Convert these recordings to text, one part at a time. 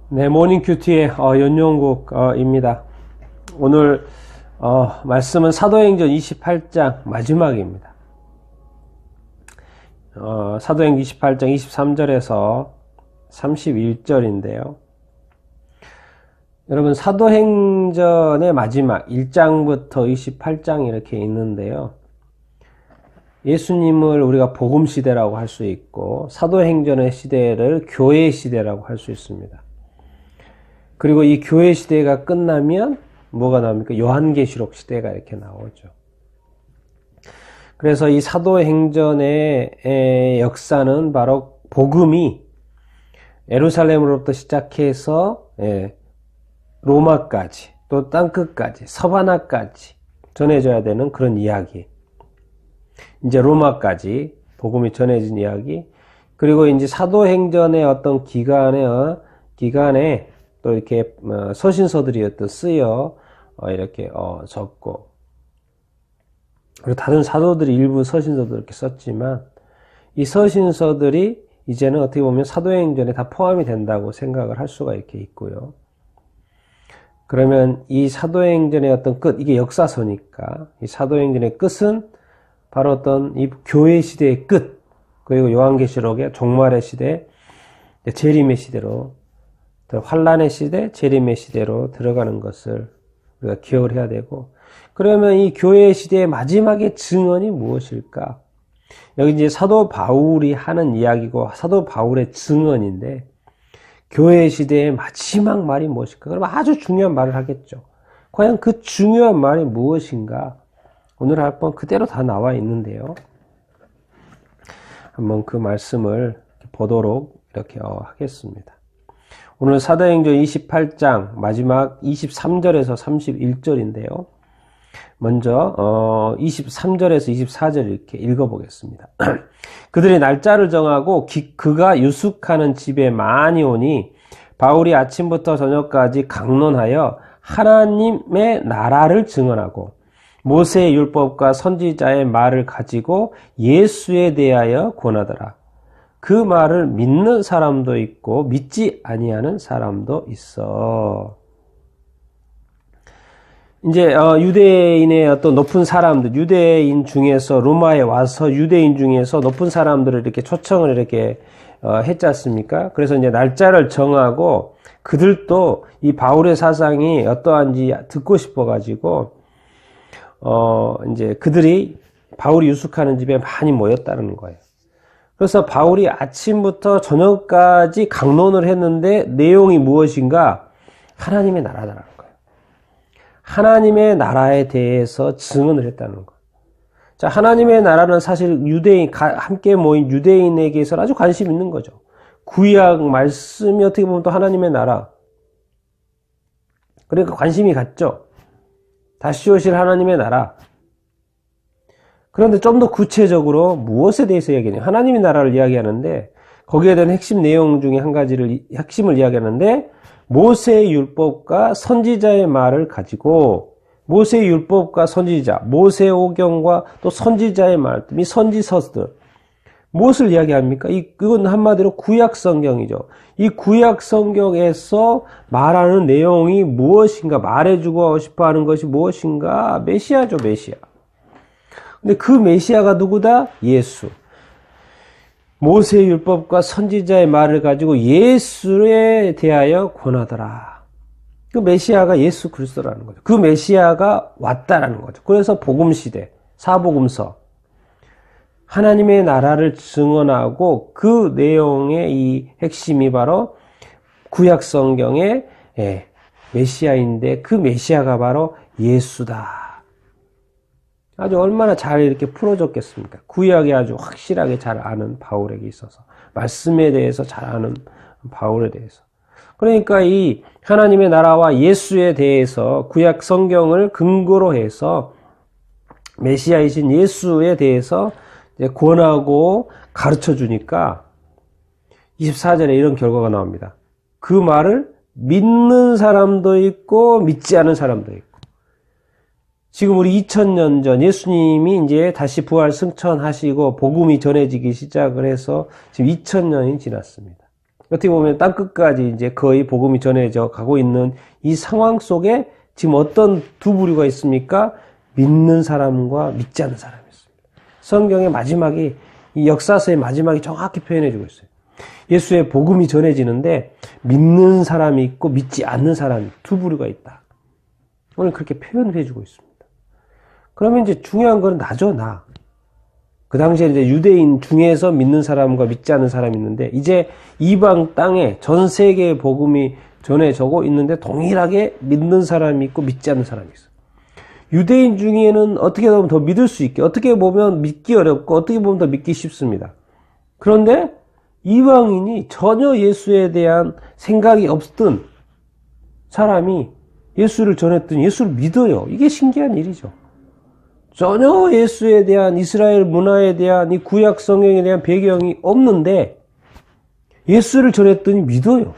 네, 모닝 큐티의 연용국입니다. 오늘 말씀은 사도행전 28장 마지막입니다. 사도행전 28장 23절에서 31절인데요. 여러분, 사도행전의 마지막 1장부터 28장 이렇게 있는데요. 예수님을 우리가 복음시대라고 할 수 있고, 사도행전의 시대를 교회 시대라고 할 수 있습니다. 그리고 이 교회 시대가 끝나면 뭐가 나옵니까? 요한계시록 시대가 이렇게 나오죠. 그래서 이 사도행전의 역사는 바로 복음이 예루살렘으로부터 시작해서 로마까지, 또 땅끝까지, 서바나까지 전해져야 되는 그런 이야기. 이제 로마까지 복음이 전해진 이야기. 그리고 이제 사도행전의 어떤 기간에 또 이렇게 서신서들이 쓰여 이렇게 적고, 그리고 다른 사도들이 일부 서신서도 이렇게 썼지만, 이 서신서들이 이제는 어떻게 보면 사도행전에 다 포함이 된다고 생각을 할 수가 이렇게 있고요. 그러면 이 사도행전의 어떤 끝, 이게 역사서니까 이 사도행전의 끝은 바로 어떤 이 교회 시대의 끝, 그리고 요한계시록의 종말의 시대, 재림의 시대로, 환란의 시대, 재림의 시대로 들어가는 것을 우리가 기억을 해야 되고, 그러면 이 교회 시대의 마지막의 증언이 무엇일까? 여기 이제 사도 바울이 하는 이야기고 사도 바울의 증언인데, 교회 시대의 마지막 말이 무엇일까? 그러면 아주 중요한 말을 하겠죠. 과연 그 중요한 말이 무엇인가? 오늘 할 번 그대로 다 나와 있는데요. 한번 그 말씀을 보도록 이렇게 하겠습니다. 오늘 사도행전 28장 마지막 23절에서 31절인데요. 먼저 23절에서 24절 이렇게 읽어보겠습니다. 그들이 날짜를 정하고 그가 유숙하는 집에 많이 오니 바울이 아침부터 저녁까지 강론하여 하나님의 나라를 증언하고 모세의 율법과 선지자의 말을 가지고 예수에 대하여 권하더라. 그 말을 믿는 사람도 있고 믿지 아니하는 사람도 있어. 이제 유대인의 어떤 높은 사람들, 유대인 중에서 로마에 와서 유대인 중에서 높은 사람들을 이렇게 초청을 이렇게 했지 않습니까? 그래서 이제 날짜를 정하고 그들도 이 바울의 사상이 어떠한지 듣고 싶어가지고 이제 그들이 바울이 유숙하는 집에 많이 모였다는 거예요. 그래서 바울이 아침부터 저녁까지 강론을 했는데 내용이 무엇인가? 하나님의 나라다라는 거예요. 하나님의 나라에 대해서 증언을 했다는 거예요. 자, 하나님의 나라는 사실 함께 모인 유대인에게서 아주 관심 있는 거죠. 구약 말씀이 어떻게 보면 또 하나님의 나라. 그러니까 관심이 갔죠. 다시 오실 하나님의 나라. 그런데 좀 더 구체적으로 무엇에 대해서 이야기하냐? 하나님의 나라를 이야기하는데 거기에 대한 핵심 내용 중에 핵심을 이야기하는데 모세의 율법과 선지자의 말을 가지고 모세의 율법과 선지자, 모세의 오경과 또 선지자의 말, 이 선지서들 무엇을 이야기합니까? 이건 한마디로 구약 성경이죠. 이 구약 성경에서 말하는 내용이 무엇인가? 말해주고 싶어 하는 것이 무엇인가? 메시아죠, 메시아. 근데 그 메시아가 누구다? 예수. 모세의 율법과 선지자의 말을 가지고 예수에 대하여 권하더라. 그 메시아가 예수 그리스도라는 거죠. 그 메시아가 왔다라는 거죠. 그래서 복음시대, 사복음서, 하나님의 나라를 증언하고 그 내용의 이 핵심이 바로 구약 성경의 메시아인데 그 메시아가 바로 예수다. 아주 얼마나 잘 이렇게 풀어줬겠습니까? 구약에 아주 확실하게 잘 아는 바울에게 있어서, 말씀에 대해서 잘 아는 바울에 대해서. 그러니까 이 하나님의 나라와 예수에 대해서 구약 성경을 근거로 해서 메시아이신 예수에 대해서 이제 권하고 가르쳐 주니까 24절에 이런 결과가 나옵니다. 그 말을 믿는 사람도 있고 믿지 않은 사람도 있고. 지금 우리 2000년 전 예수님이 이제 다시 부활 승천하시고 복음이 전해지기 시작을 해서 지금 2000년이 지났습니다. 어떻게 보면 땅끝까지 이제 거의 복음이 전해져 가고 있는 이 상황 속에 지금 어떤 두 부류가 있습니까? 믿는 사람과 믿지 않는 사람이 있습니다. 성경의 마지막이, 이 역사서의 마지막이 정확히 표현해주고 있어요. 예수의 복음이 전해지는데 믿는 사람이 있고 믿지 않는 사람이 두 부류가 있다. 오늘 그렇게 표현을 해주고 있습니다. 그러면 이제 중요한 건 나죠, 나. 그 당시에 이제 유대인 중에서 믿는 사람과 믿지 않는 사람이 있는데, 이제 이방 땅에 전 세계의 복음이 전해지고 있는데 동일하게 믿는 사람이 있고 믿지 않는 사람이 있어요. 유대인 중에는 어떻게 보면 더 믿을 수 있게, 어떻게 보면 믿기 어렵고 어떻게 보면 더 믿기 쉽습니다. 그런데 이방인이 전혀 예수에 대한 생각이 없던 사람이 예수를 전했더니 예수를 믿어요. 이게 신기한 일이죠. 전혀 예수에 대한, 이스라엘 문화에 대한, 이 구약 성경에 대한 배경이 없는데 예수를 전했더니 믿어요.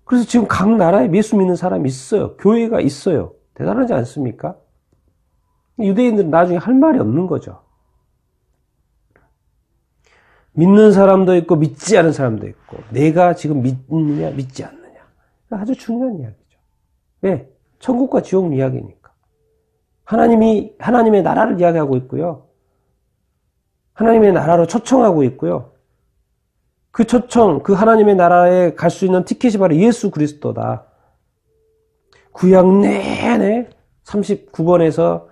그래서 지금 각 나라에 예수 믿는 사람이 있어요. 교회가 있어요. 대단하지 않습니까? 유대인들은 나중에 할 말이 없는 거죠. 믿는 사람도 있고 믿지 않은 사람도 있고, 내가 지금 믿느냐 믿지 않느냐, 아주 중요한 이야기죠. 왜? 천국과 지옥 이야기니까. 하나님의 나라를 이야기하고 있고요. 하나님의 나라로 초청하고 있고요. 그 초청, 그 하나님의 나라에 갈 수 있는 티켓이 바로 예수 그리스도다. 구약 내내 39번에서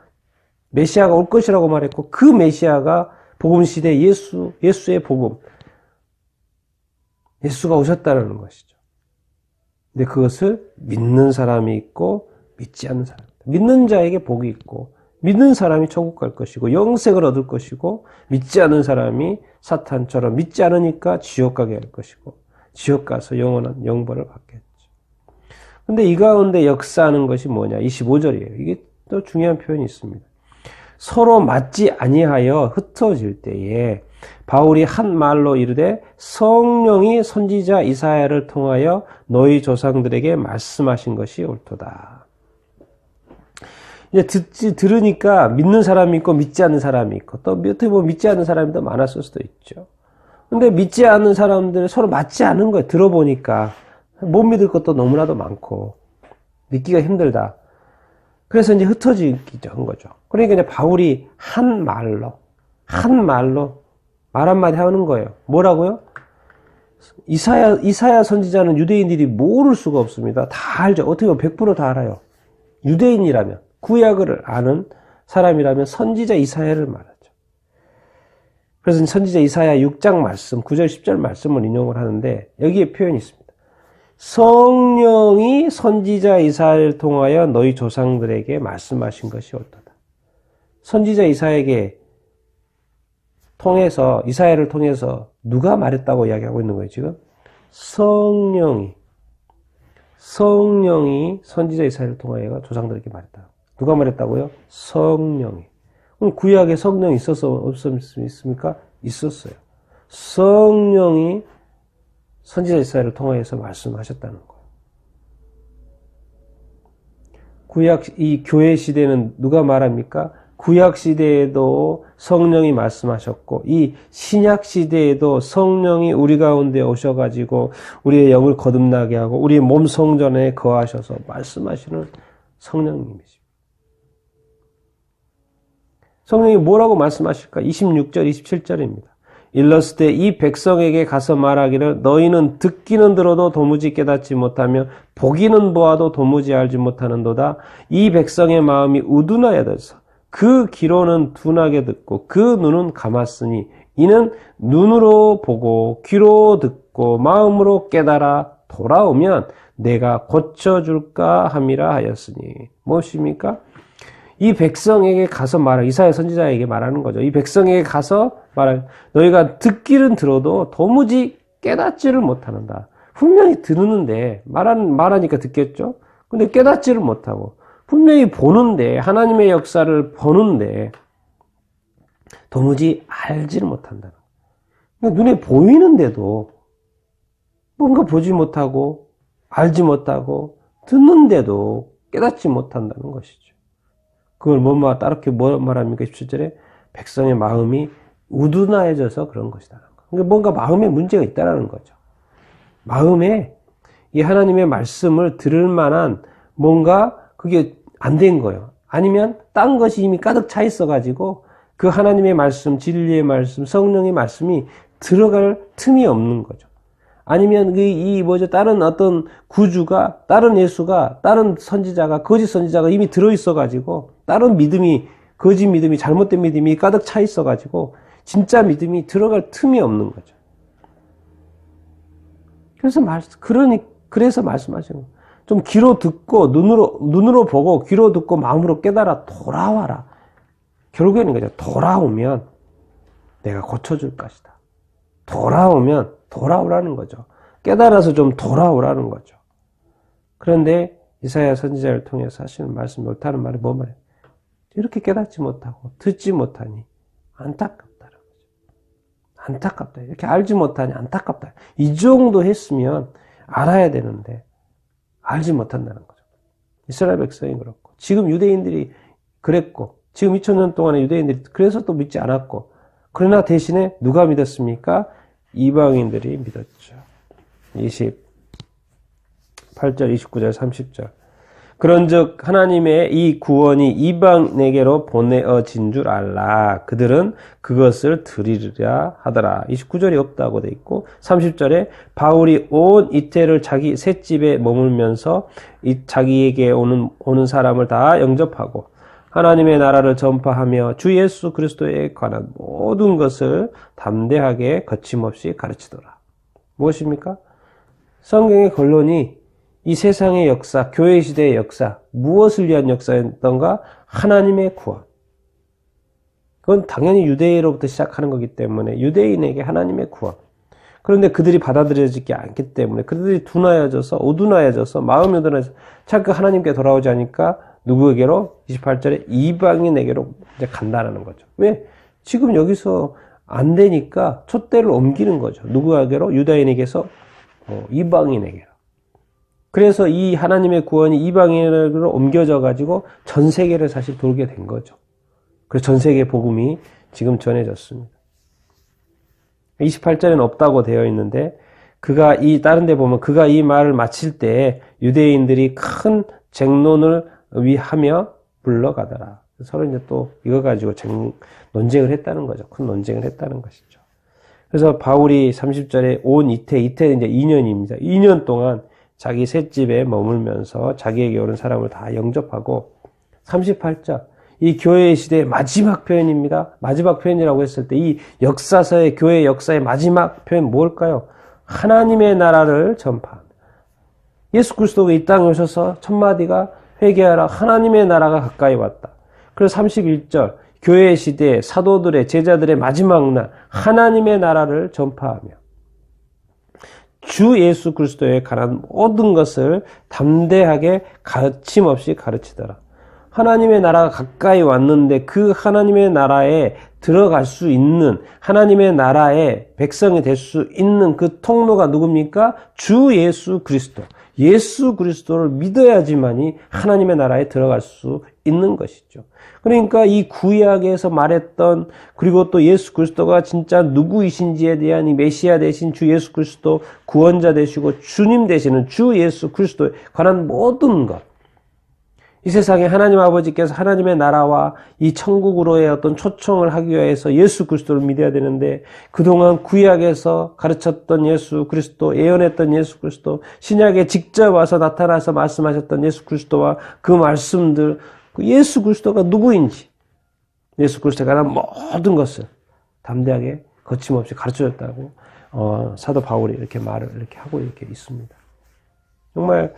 메시아가 올 것이라고 말했고, 그 메시아가 복음시대 예수의 복음, 예수가 오셨다는 것이죠. 근데 그것을 믿는 사람이 있고 믿지 않는 사람, 믿는 자에게 복이 있고, 믿는 사람이 천국 갈 것이고 영생을 얻을 것이고, 믿지 않는 사람이 사탄처럼 믿지 않으니까 지옥 가게 할 것이고, 지옥 가서 영원한 영벌을 받겠죠. 근데 이 가운데 역사하는 것이 뭐냐? 25절이에요. 이게 또 중요한 표현이 있습니다. 서로 맞지 아니하여 흩어질 때에 바울이 한 말로 이르되 성령이 선지자 이사야를 통하여 너희 조상들에게 말씀하신 것이 옳도다. 이제 들으니까 믿는 사람이 있고 믿지 않는 사람이 있고, 또 어떻게 보면 믿지 않는 사람이 더 많았을 수도 있죠. 근데 믿지 않는 사람들은 서로 맞지 않은 거예요. 들어보니까 못 믿을 것도 너무나도 많고 믿기가 힘들다. 그래서 이제 흩어지기도 한 거죠. 그러니까 이제 바울이 한 말로 말 한마디 하는 거예요. 뭐라고요? 이사야 선지자는 유대인들이 모를 수가 없습니다. 다 알죠. 어떻게 보면 100%다 알아요. 유대인이라면, 구약을 아는 사람이라면 선지자 이사야를 말하죠. 그래서 선지자 이사야 6장 말씀, 9절 10절 말씀을 인용을 하는데, 여기에 표현이 있습니다. 성령이 선지자 이사야를 통하여 너희 조상들에게 말씀하신 것이 옳도다. 선지자 이사야를 통해서 누가 말했다고 이야기하고 있는 거예요, 지금? 성령이 선지자 이사야를 통하여 조상들에게 말했다. 누가 말했다고요? 성령이. 그럼 구약에 성령이 있어서 없습니까? 있었어요. 성령이 선지자 이사야를 통하여서 말씀하셨다는 거예요. 이 교회 시대는 누가 말합니까? 구약 시대에도 성령이 말씀하셨고, 이 신약 시대에도 성령이 우리 가운데 오셔가지고 우리의 영을 거듭나게 하고 우리의 몸 성전에 거하셔서 말씀하시는 성령님이십니다. 성령이 뭐라고 말씀하실까? 26절, 27절입니다. 일렀을 때 이 백성에게 가서 말하기를 너희는 듣기는 들어도 도무지 깨닫지 못하며 보기는 보아도 도무지 알지 못하는도다. 이 백성의 마음이 우둔하여져서 그 귀로는 둔하게 듣고 그 눈은 감았으니 이는 눈으로 보고 귀로 듣고 마음으로 깨달아 돌아오면 내가 고쳐줄까 함이라 하였으니. 무엇입니까? 이 백성에게 가서 이사야 선지자에게 말하는 거죠. 이 백성에게 가서 너희가 듣기는 들어도 도무지 깨닫지를 못하는다. 분명히 듣는데, 말하니까 듣겠죠? 근데 깨닫지를 못하고, 분명히 보는데, 하나님의 역사를 보는데, 도무지 알지를 못한다. 그러니까 눈에 보이는데도, 뭔가 보지 못하고, 알지 못하고, 듣는데도 깨닫지 못한다는 것이죠. 그걸 따르게 뭐 말합니까? 17절에 백성의 마음이 우둔하여져서 그런 것이다. 그러니까 뭔가 마음에 문제가 있다는 거죠. 마음에 이 하나님의 말씀을 들을 만한 뭔가 그게 안 된 거예요. 아니면 딴 것이 이미 가득 차 있어가지고 그 하나님의 말씀, 진리의 말씀, 성령의 말씀이 들어갈 틈이 없는 거죠. 아니면 다른 어떤 구주가, 다른 예수가, 다른 선지자가, 거짓 선지자가 이미 들어있어가지고, 다른 믿음이, 거짓 믿음이, 잘못된 믿음이 가득 차 있어가지고, 진짜 믿음이 들어갈 틈이 없는 거죠. 그래서 말씀하시는 거예요. 좀 귀로 듣고, 눈으로 보고, 귀로 듣고, 마음으로 깨달아 돌아와라. 결국에는 거죠. 돌아오면 내가 고쳐줄 것이다. 돌아오면 돌아오라는 거죠. 깨달아서 좀 돌아오라는 거죠. 그런데 이사야 선지자를 통해서 하시는 말씀 못하는 말이 뭐 말이에요? 이렇게 깨닫지 못하고 듣지 못하니 안타깝다는 거죠. 안타깝다. 이렇게 알지 못하니 안타깝다. 이 정도 했으면 알아야 되는데 알지 못한다는 거죠. 이스라엘 백성이 그렇고 지금 유대인들이 그랬고 지금 2000년 동안의 유대인들이 그래서 또 믿지 않았고 그러나 대신에 누가 믿었습니까? 이방인들이 믿었죠. 28절, 29절, 30절. 그런즉 하나님의 이 구원이 이방에게로 보내어진 줄 알라. 그들은 그것을 들으리라 하더라. 29절이 없다고 돼 있고 30절에 바울이 온 이태를 자기 셋집에 머물면서 자기에게 오는 사람을 다 영접하고 하나님의 나라를 전파하며 주 예수 그리스도에 관한 모든 것을 담대하게 거침없이 가르치더라. 무엇입니까? 성경의 결론이 이 세상의 역사, 교회 시대의 역사, 무엇을 위한 역사였던가? 하나님의 구원. 그건 당연히 유대인으로부터 시작하는 거기 때문에 유대인에게 하나님의 구원. 그런데 그들이 받아들여지지 않기 때문에 그들이 둔하여져서 어둔하여져서 마음이 어둔하여져서 자꾸 하나님께 돌아오지 않으니까 누구에게로? 28절에 이방인에게로 이제 간다는 거죠. 왜? 지금 여기서 안 되니까 촛대를 옮기는 거죠. 누구에게로? 유다인에게서 이방인에게로. 그래서 이 하나님의 구원이 이방인에게로 옮겨져 가지고 전 세계를 사실 돌게 된 거죠. 그래서 전 세계 복음이 지금 전해졌습니다. 28절에는 없다고 되어 있는데 다른 데 보면 그가 이 말을 마칠 때 유대인들이 큰 쟁론을 위하며 불러가더라. 서로 이제 또 이거 가지고 논쟁을 했다는 거죠. 큰 논쟁을 했다는 것이죠. 그래서 바울이 30절에 온 이태는 이제 2년입니다. 2년 동안 자기 셋집에 머물면서 자기에게 오는 사람을 다 영접하고 38절 이 교회의 시대의 마지막 표현입니다. 마지막 표현이라고 했을 때 이 역사서의 교회 역사의 마지막 표현 뭘까요? 하나님의 나라를 전파합니다. 예수 그리스도가 이 땅에 오셔서 첫 마디가 회개하라 하나님의 나라가 가까이 왔다. 그래서 31절 교회 시대 사도들의 제자들의 마지막 날 하나님의 나라를 전파하며 주 예수 그리스도에 관한 모든 것을 담대하게 거침없이 가르치더라. 하나님의 나라가 가까이 왔는데 그 하나님의 나라에 들어갈 수 있는 하나님의 나라의 백성이 될 수 있는 그 통로가 누굽니까? 주 예수 그리스도. 예수 그리스도를 믿어야지만이 하나님의 나라에 들어갈 수 있는 것이죠. 그러니까 이 구약에서 말했던 그리고 또 예수 그리스도가 진짜 누구이신지에 대한 이 메시아 되신 주 예수 그리스도 구원자 되시고 주님 되시는 주 예수 그리스도에 관한 모든 것. 이 세상에 하나님 아버지께서 하나님의 나라와 이 천국으로의 어떤 초청을 하기 위해서 예수 그리스도를 믿어야 되는데 그동안 구약에서 가르쳤던 예수 그리스도, 예언했던 예수 그리스도, 신약에 직접 와서 나타나서 말씀하셨던 예수 그리스도와 그 말씀들, 그 예수 그리스도가 누구인지 예수 그리스도에 관한 모든 것을 담대하게 거침없이 가르쳐줬다고 사도 바울이 이렇게 말을 이렇게 하고 이렇게 있습니다. 정말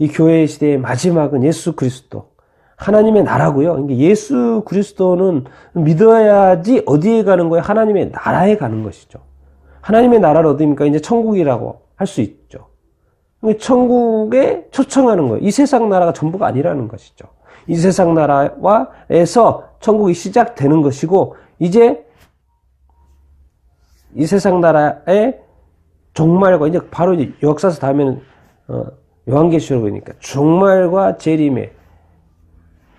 이 교회 시대의 마지막은 예수 그리스도, 하나님의 나라고요. 그러니까 예수 그리스도는 믿어야지 어디에 가는 거예요? 하나님의 나라에 가는 것이죠. 하나님의 나라를 어디입니까? 이제 천국이라고 할 수 있죠. 천국에 초청하는 거예요. 이 세상 나라가 전부가 아니라는 것이죠. 이 세상 나라에서 천국이 시작되는 것이고 이제 이 세상 나라의 종말과 이제 바로 이제 역사서 다음에는 요한계시록 보니까 종말과 재림의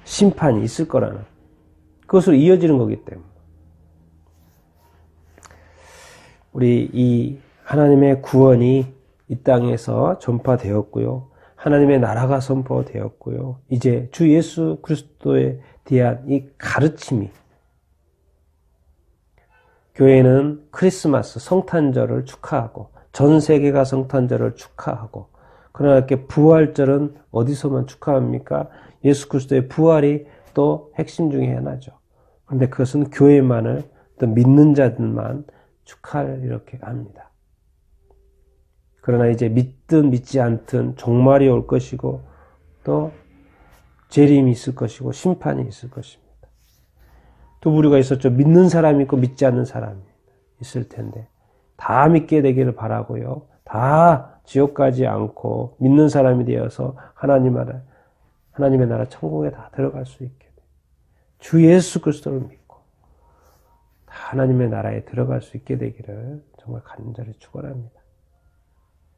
심판이 있을 거라는 그것으로 이어지는 거기 때문에 우리 이 하나님의 구원이 이 땅에서 전파되었고요. 하나님의 나라가 선포되었고요. 이제 주 예수 그리스도에 대한 이 가르침이 교회는 크리스마스 성탄절을 축하하고 전 세계가 성탄절을 축하하고 그러나 이렇게 부활절은 어디서만 축하합니까? 예수 그리스도의 부활이 또 핵심 중에 하나죠. 그런데 그것은 교회만을 또 믿는 자들만 축하를 이렇게 합니다. 그러나 이제 믿든 믿지 않든 종말이 올 것이고 또 재림이 있을 것이고 심판이 있을 것입니다. 두 부류가 있었죠. 믿는 사람이 있고 믿지 않는 사람이 있을 텐데 다 믿게 되기를 바라고요. 다 지옥 가지 않고 믿는 사람이 되어서 하나님의 나라 천국에 다 들어갈 수 있게 돼. 주 예수 그리스도를 믿고 다 하나님의 나라에 들어갈 수 있게 되기를 정말 간절히 축원합니다.